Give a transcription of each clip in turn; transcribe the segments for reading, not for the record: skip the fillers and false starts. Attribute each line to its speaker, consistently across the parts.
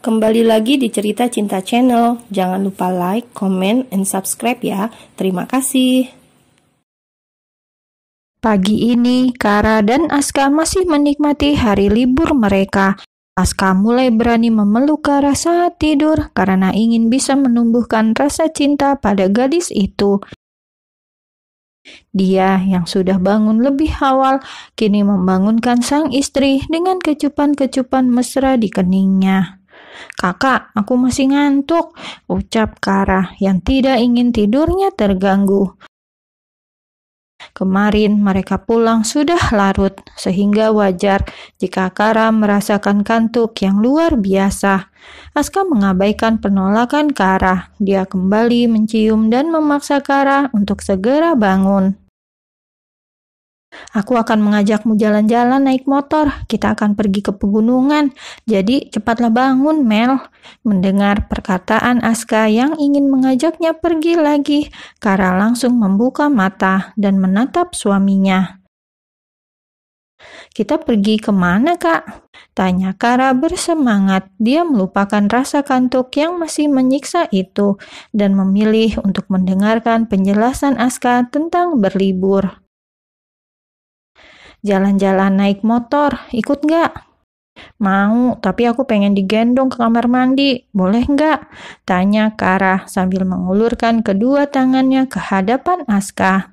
Speaker 1: kembali lagi di Cerita Cinta Channel. Jangan lupa like, comment, and subscribe ya. Terima kasih.
Speaker 2: Pagi ini, Kara dan Aska masih menikmati hari libur mereka. Aska mulai berani memeluk Kara saat tidur karena ingin bisa menumbuhkan rasa cinta pada gadis itu. Dia yang sudah bangun lebih awal, kini membangunkan sang istri dengan kecupan-kecupan mesra di keningnya. "Kakak, aku masih ngantuk," ucap Kara yang tidak ingin tidurnya terganggu. Kemarin mereka pulang sudah larut, sehingga wajar jika Kara merasakan kantuk yang luar biasa. Aska mengabaikan penolakan Kara. Dia kembali mencium dan memaksa Kara untuk segera bangun. "Aku akan mengajakmu jalan-jalan naik motor. Kita akan pergi ke pegunungan. Jadi cepatlah bangun, Mel." Mendengar perkataan Aska yang ingin mengajaknya pergi lagi, Kara langsung membuka mata dan menatap suaminya. "Kita pergi kemana, Kak?" tanya Kara bersemangat. Dia melupakan rasa kantuk yang masih menyiksa itu dan memilih untuk mendengarkan penjelasan Aska tentang berlibur. "Jalan-jalan naik motor, ikut nggak?" "Mau, tapi aku pengen digendong ke kamar mandi. Boleh nggak?" tanya Kara sambil mengulurkan kedua tangannya ke hadapan Aska.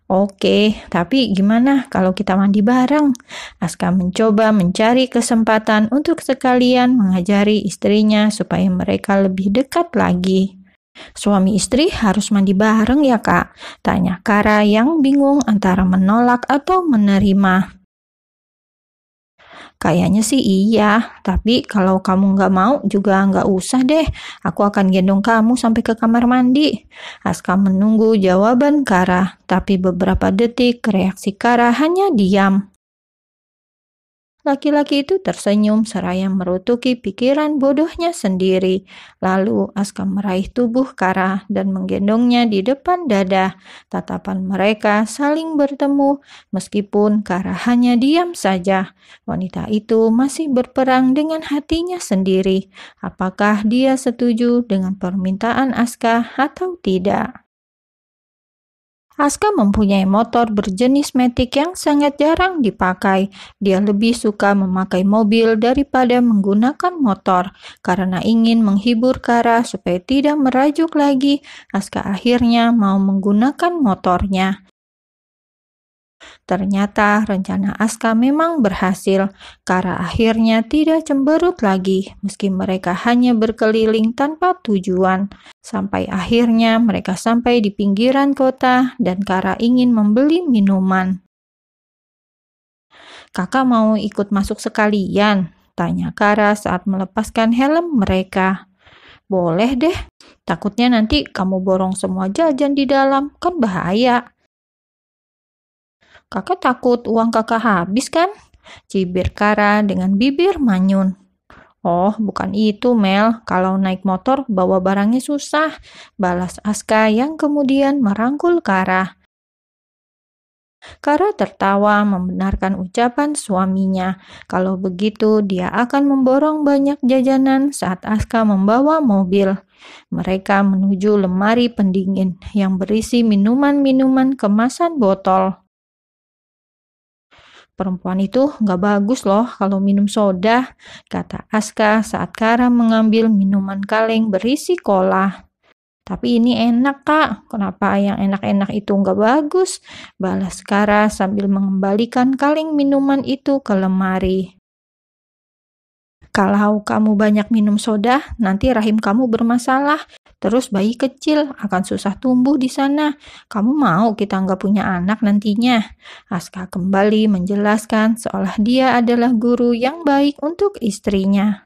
Speaker 2: "Oke, tapi gimana kalau kita mandi bareng?" Aska mencoba mencari kesempatan untuk sekalian mengajari istrinya supaya mereka lebih dekat lagi. "Suami istri harus mandi bareng ya, Kak?" tanya Kara yang bingung antara menolak atau menerima. "Kayaknya sih iya, tapi kalau kamu nggak mau juga nggak usah deh. Aku akan gendong kamu sampai ke kamar mandi." Aska menunggu jawaban Kara, tapi beberapa detik reaksi Kara hanya diam. Laki-laki itu tersenyum seraya merutuki pikiran bodohnya sendiri. Lalu Aska meraih tubuh Kara dan menggendongnya di depan dada. Tatapan mereka saling bertemu meskipun Kara hanya diam saja. Wanita itu masih berperang dengan hatinya sendiri. Apakah dia setuju dengan permintaan Aska atau tidak? Aska mempunyai motor berjenis matic yang sangat jarang dipakai. Dia lebih suka memakai mobil daripada menggunakan motor. Karena ingin menghibur Kara supaya tidak merajuk lagi, Aska akhirnya mau menggunakan motornya. Ternyata rencana Aska memang berhasil. Kara akhirnya tidak cemberut lagi, meski mereka hanya berkeliling tanpa tujuan. Sampai akhirnya mereka sampai di pinggiran kota dan Kara ingin membeli minuman. "Kakak mau ikut masuk sekalian?" tanya Kara saat melepaskan helm mereka. "Boleh deh, takutnya nanti kamu borong semua jajan di dalam, kan bahaya." "Kakak takut uang kakak habis kan?" cibir Kara dengan bibir manyun. "Oh, bukan itu, Mel. Kalau naik motor bawa barangnya susah," balas Aska yang kemudian merangkul Kara. Kara tertawa membenarkan ucapan suaminya. Kalau begitu, dia akan memborong banyak jajanan saat Aska membawa mobil. Mereka menuju lemari pendingin yang berisi minuman-minuman kemasan botol. "Perempuan itu nggak bagus loh kalau minum soda," kata Aska saat Kara mengambil minuman kaleng berisi cola. "Tapi ini enak, Kak. Kenapa yang enak-enak itu nggak bagus?" balas Kara sambil mengembalikan kaleng minuman itu ke lemari. "Kalau kamu banyak minum soda, nanti rahim kamu bermasalah. Terus bayi kecil akan susah tumbuh di sana. Kamu mau kita nggak punya anak nantinya?" Aska kembali menjelaskan seolah dia adalah guru yang baik untuk istrinya.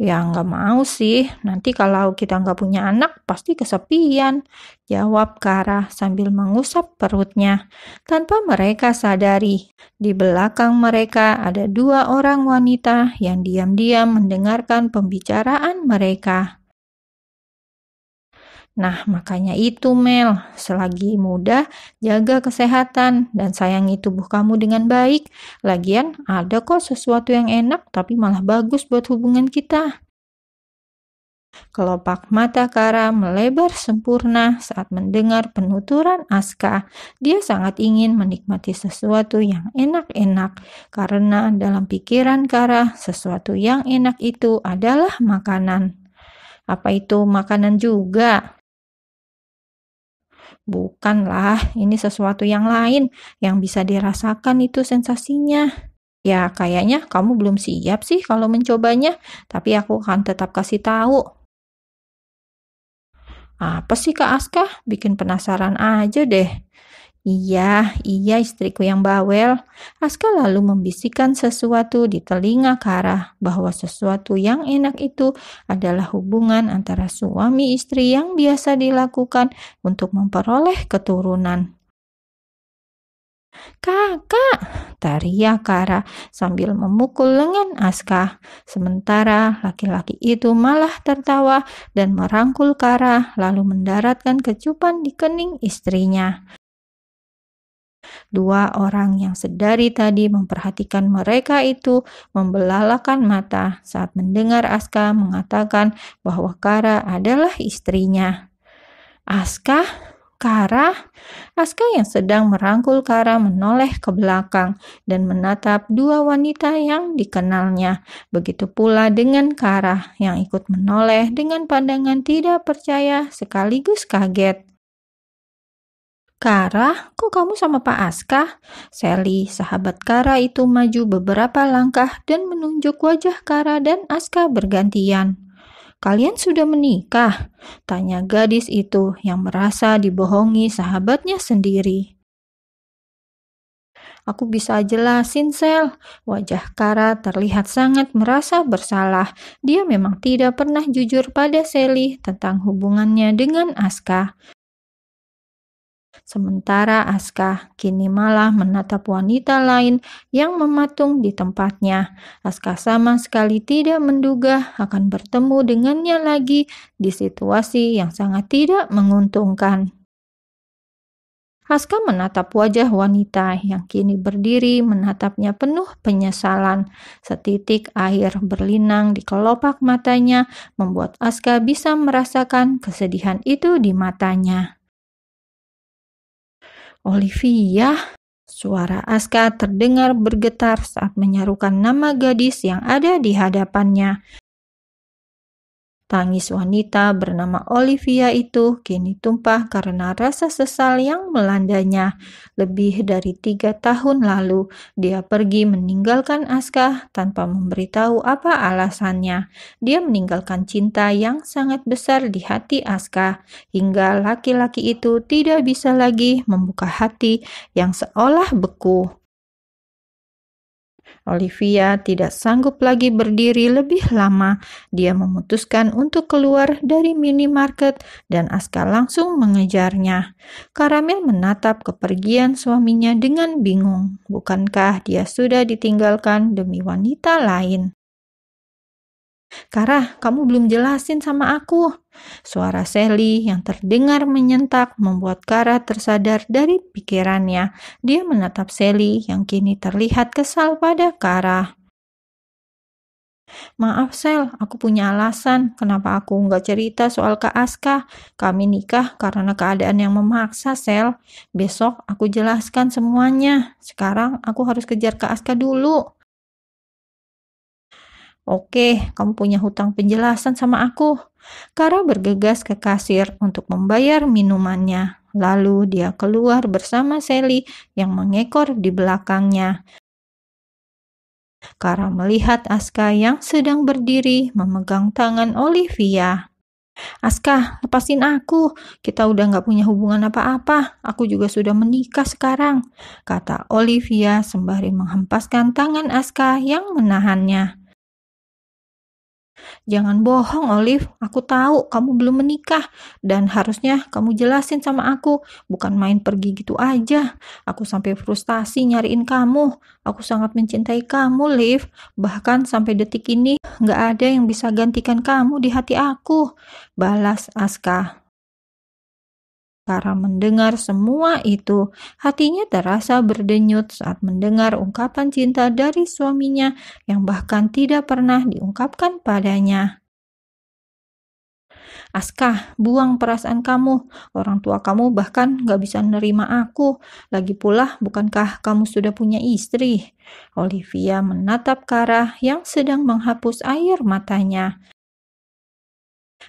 Speaker 2: "Ya nggak mau sih, nanti kalau kita nggak punya anak pasti kesepian," jawab Kara sambil mengusap perutnya. Tanpa mereka sadari, di belakang mereka ada dua orang wanita yang diam-diam mendengarkan pembicaraan mereka. Nah, makanya itu Mel, selagi muda, jaga kesehatan dan sayangi tubuh kamu dengan baik. Lagian ada kok sesuatu yang enak tapi malah bagus buat hubungan kita. Kelopak mata Kara melebar sempurna saat mendengar penuturan Aska. Dia sangat ingin menikmati sesuatu yang enak-enak karena dalam pikiran Kara sesuatu yang enak itu adalah makanan. Apa itu makanan juga? Bukanlah, ini sesuatu yang lain yang bisa dirasakan itu sensasinya. Ya, kayaknya kamu belum siap sih kalau mencobanya, tapi aku akan tetap kasih tahu. Apa sih Kak Aska? Bikin penasaran aja deh. Iya istriku yang bawel. Aska lalu membisikkan sesuatu di telinga Kara bahwa sesuatu yang enak itu adalah hubungan antara suami istri yang biasa dilakukan untuk memperoleh keturunan. Kakak, teriak Kara sambil memukul lengan Aska. Sementara laki-laki itu malah tertawa dan merangkul Kara lalu mendaratkan kecupan di kening istrinya. Dua orang yang sedari tadi memperhatikan mereka itu membelalakan mata saat mendengar Aska mengatakan bahwa Kara adalah istrinya. Aska? Kara? Aska yang sedang merangkul Kara menoleh ke belakang dan menatap dua wanita yang dikenalnya. Begitu pula dengan Kara yang ikut menoleh dengan pandangan tidak percaya sekaligus kaget. Kara, kok kamu sama Pak Aska? Sally, sahabat Kara itu maju beberapa langkah dan menunjuk wajah Kara dan Aska bergantian. Kalian sudah menikah? Tanya gadis itu yang merasa dibohongi sahabatnya sendiri. Aku bisa jelasin, Sel. Wajah Kara terlihat sangat merasa bersalah. Dia memang tidak pernah jujur pada Sally tentang hubungannya dengan Aska. Sementara Aska kini malah menatap wanita lain yang mematung di tempatnya. Aska sama sekali tidak menduga akan bertemu dengannya lagi di situasi yang sangat tidak menguntungkan. Aska menatap wajah wanita yang kini berdiri menatapnya penuh penyesalan. Setitik air berlinang di kelopak matanya membuat Aska bisa merasakan kesedihan itu di matanya. Olivia, suara Aska terdengar bergetar saat menyerukan nama gadis yang ada di hadapannya. Tangis wanita bernama Olivia itu kini tumpah karena rasa sesal yang melandanya. Lebih dari 3 tahun lalu, dia pergi meninggalkan Aska tanpa memberitahu apa alasannya. Dia meninggalkan cinta yang sangat besar di hati Aska, hingga laki-laki itu tidak bisa lagi membuka hati yang seolah beku. Olivia tidak sanggup lagi berdiri lebih lama. Dia memutuskan untuk keluar dari minimarket dan Aska langsung mengejarnya. Karamel menatap kepergian suaminya dengan bingung. Bukankah dia sudah ditinggalkan demi wanita lain? Kara, kamu belum jelasin sama aku. Suara Sally yang terdengar menyentak membuat Kara tersadar dari pikirannya. Dia menatap Sally yang kini terlihat kesal pada Kara. Maaf Sel, aku punya alasan kenapa aku nggak cerita soal Kak Aska. Kami nikah karena keadaan yang memaksa Sel. Besok aku jelaskan semuanya. Sekarang aku harus kejar Kak Aska dulu. Oke, kamu punya hutang penjelasan sama aku. Kara bergegas ke kasir untuk membayar minumannya. Lalu dia keluar bersama Sally yang mengekor di belakangnya. Kara melihat Aska yang sedang berdiri memegang tangan Olivia. Aska, lepasin aku. Kita udah gak punya hubungan apa-apa. Aku juga sudah menikah sekarang, kata Olivia sembari menghempaskan tangan Aska yang menahannya. Jangan bohong, Olive. Aku tahu kamu belum menikah dan harusnya kamu jelasin sama aku. Bukan main pergi gitu aja. Aku sampai frustasi nyariin kamu. Aku sangat mencintai kamu, Liv. Bahkan sampai detik ini nggak ada yang bisa gantikan kamu di hati aku, balas Aska. Kara mendengar semua itu. Hatinya terasa berdenyut saat mendengar ungkapan cinta dari suaminya yang bahkan tidak pernah diungkapkan padanya. Aska, buang perasaan kamu. Orang tua kamu bahkan gak bisa nerima aku. Lagi pula, bukankah kamu sudah punya istri? Olivia menatap Kara yang sedang menghapus air matanya.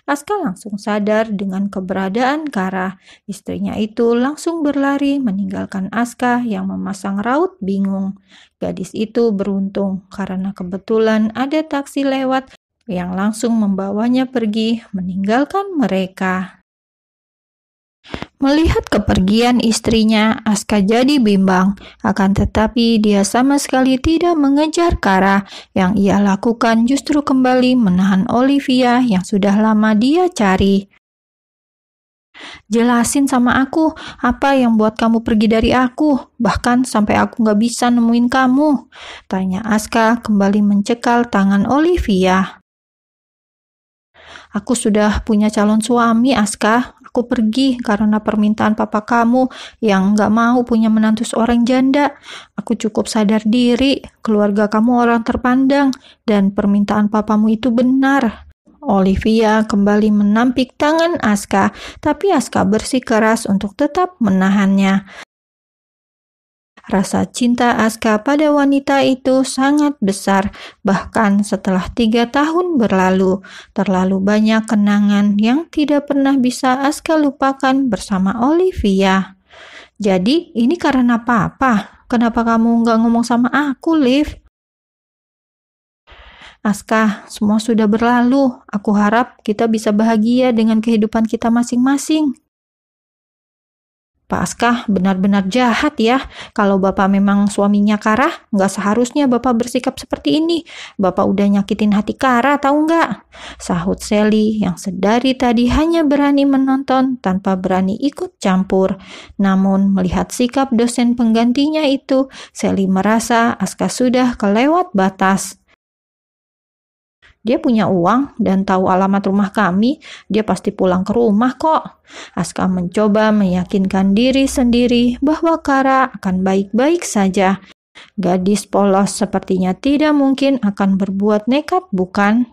Speaker 2: Aska langsung sadar dengan keberadaan Kara. Istrinya itu langsung berlari meninggalkan Aska yang memasang raut bingung. Gadis itu beruntung karena kebetulan ada taksi lewat yang langsung membawanya pergi meninggalkan mereka. Melihat kepergian istrinya, Aska jadi bimbang. Akan tetapi dia sama sekali tidak mengejar Kara. Yang ia lakukan justru kembali menahan Olivia yang sudah lama dia cari. Jelasin sama aku, apa yang buat kamu pergi dari aku? Bahkan sampai aku gak bisa nemuin kamu. Tanya Aska kembali mencekal tangan Olivia. Aku sudah punya calon suami, Aska. Aku pergi karena permintaan papa kamu yang gak mau punya menantu seorang janda. Aku cukup sadar diri, keluarga kamu orang terpandang, dan permintaan papamu itu benar. Olivia kembali menampik tangan Aska, tapi Aska bersikeras untuk tetap menahannya. Rasa cinta Aska pada wanita itu sangat besar, bahkan setelah 3 tahun berlalu, terlalu banyak kenangan yang tidak pernah bisa Aska lupakan bersama Olivia. Jadi ini karena apa? Kenapa kamu nggak ngomong sama aku, Liv? Aska, semua sudah berlalu. Aku harap kita bisa bahagia dengan kehidupan kita masing-masing. Pak Aska benar-benar jahat ya. Kalau Bapak memang suaminya Kara, nggak seharusnya Bapak bersikap seperti ini. Bapak udah nyakitin hati Kara, tahu nggak? Sahut Sally yang sedari tadi hanya berani menonton tanpa berani ikut campur. Namun melihat sikap dosen penggantinya itu, Sally merasa Aska sudah kelewat batas. Dia punya uang dan tahu alamat rumah kami, dia pasti pulang ke rumah kok. Aska mencoba meyakinkan diri sendiri bahwa Kara akan baik-baik saja. Gadis polos sepertinya tidak mungkin akan berbuat nekat, bukan?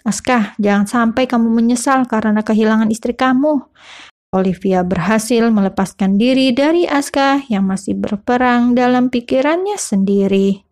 Speaker 2: Aska, jangan sampai kamu menyesal karena kehilangan istri kamu. Olivia berhasil melepaskan diri dari Aska yang masih berperang dalam pikirannya sendiri.